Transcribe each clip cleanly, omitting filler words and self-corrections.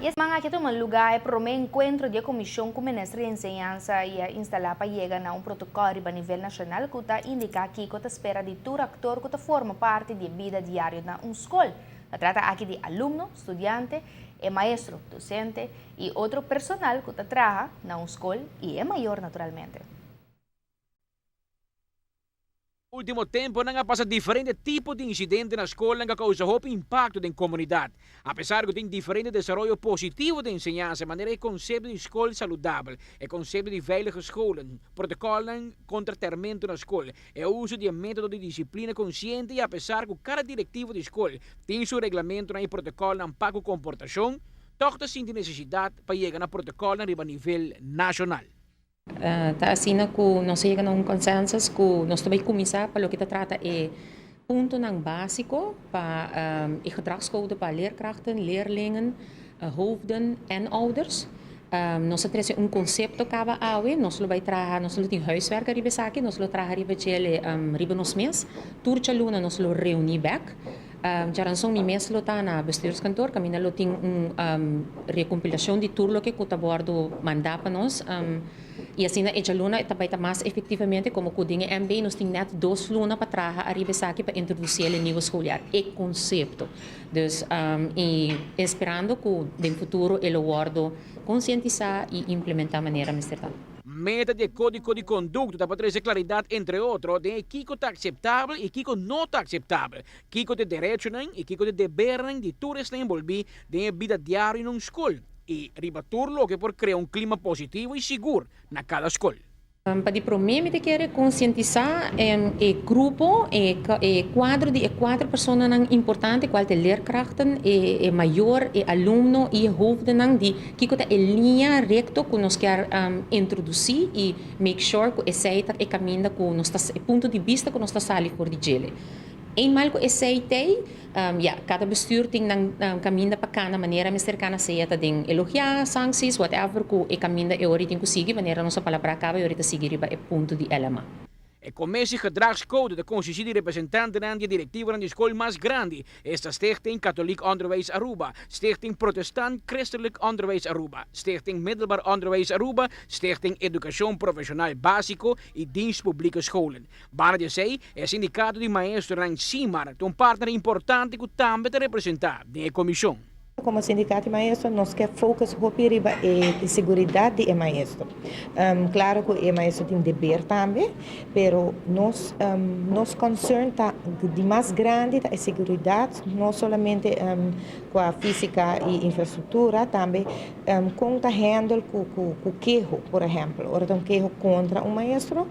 Y es mga kito malugay pro may encuentro de Comisión con Ministro de Enseñanza y instala pa llega na un protocolo riba nivel nacional kuta indica que kota espera de todo actor kuta forma parte de vida diario na un school. Se trata aquí de alumno, estudiante, maestro, docente y otro personal que trabaja na un school y es mayor naturalmente. Último tempo nga passa diferente tipo de incidente na escola que causa impacto na comunidade. Apesar que tem diferente desenvolvimento positivo de enseñança, maneira é conceito de escola saudável, é conceito de veilige scholen, protocolo contra tratamento na escola, é o uso de método de disciplina consciente e apesar que cada diretivo de escola tem seu regulamento e protocolo para a comportação, toch tem necessidade para chegar na protocolo a nível nacional. Tá assim que nós chegamos a um consenso que nós também começar para o que trata é ponto básico para o gedragscode para leerkrachten, leerlingen, hoofden en ouders. Nós temos um conceito que nós vamos trabalhar, nós vamos ter huiswerk riba aqui, nós vamos trabalhar riba nos mês, turcha luna nós vamos reunir back. Já são mês lá na bestuurskantoor, kami na tem recompilação de tudo que o bordo mandar para nós. E assim, a luna está mais efetivamente como o dinhe MB, nós temos net 2 lunas para trabalhar arriba aqui para introduzir o nível escolar, é conceito. Dus, e esperando que no futuro ele bordo conscientizar e implementar de maneira mais certa. Meta de Código de Conducta para trazer claridade, entre outros, de Kiko está aceitável e Kiko não está aceitável. Kiko de direito e Kiko de dever de turistas envolvidos de vida diária em uma escola. E ribaturlo que por criar um clima positivo e seguro na cada escola. Para para mim, me quer conscientizar o grupo, o quadro de 4 pessoas importantes, qual é leerkrachten, o maior, o aluno e o hoofden, que é a linha recta que nós queremos introduzir e make sure que é o caminho que nós o ponto de vista que nós estamos ali por dizer. Eenmaal ko aceitei, cada bestuur tem caminho para cá na maneira mais cercana seita tem elogiar, sancties, whatever ko e caminho e ori tem que seguir maneira nossa palavra acaba e ori te seguir riba e ponto de elema. A Commissie Gedragscode de consistie de representanten aan de directieven aan de school mais grande. Esta Stichting Katholiek Onderwijs Aruba, Stichting Protestant Christelijk Onderwijs Aruba, Stichting Middelbaar Onderwijs Aruba, Stichting Educação Profissional Básico e Dienst Publieke Scholen. Para de sei, é sindicato de maestros em CIMAR, um partner importante que também te representar na comissão. Como sindicato de maestro, nós queremos focar em segurança do maestro. Claro que o maestro tem dever também, mas nos concern de mais grande é a segurança, não somente com a física e infraestrutura, também com o handle com o queijo, por exemplo. Ora tem um queijo contra um maestro,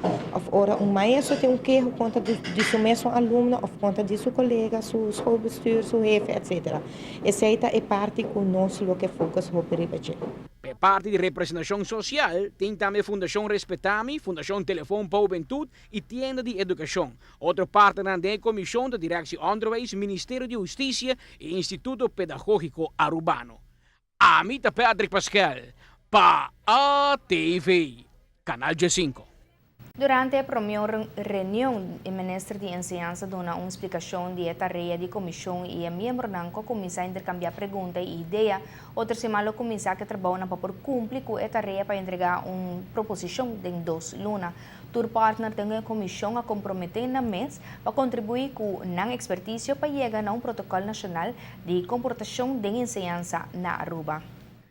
ora um maestro tem um queijo contra de seu mesmo aluno, ou contra de seu colega, seu schoolbestuur, seu chefe, etc. Essa é parte que nós que focus op ribeche. Per parte de representação social, tem também Fundação Respetami, Fundação Telefone para a Juventude e Tienda de Educação. Outra parte da Comissão de Direção Onderwijs, Ministério de Justiça e Instituto Pedagógico Arubano. Amita Patrick Pascal, para a TV, Canal G5. Durante a reunião, o ministro de Enseñanza deu uma explicação de tarefa de comissão e o membro não começa a intercambiar perguntas e ideias. Outra semana, começa a trabalhar para cumprir com a tarefa para entregar uma proposição de 2 lunas. Tour partner tem a comissão a comprometer na mês para contribuir com a expertise para chegar a um protocolo nacional de comportação de enseñança na Aruba.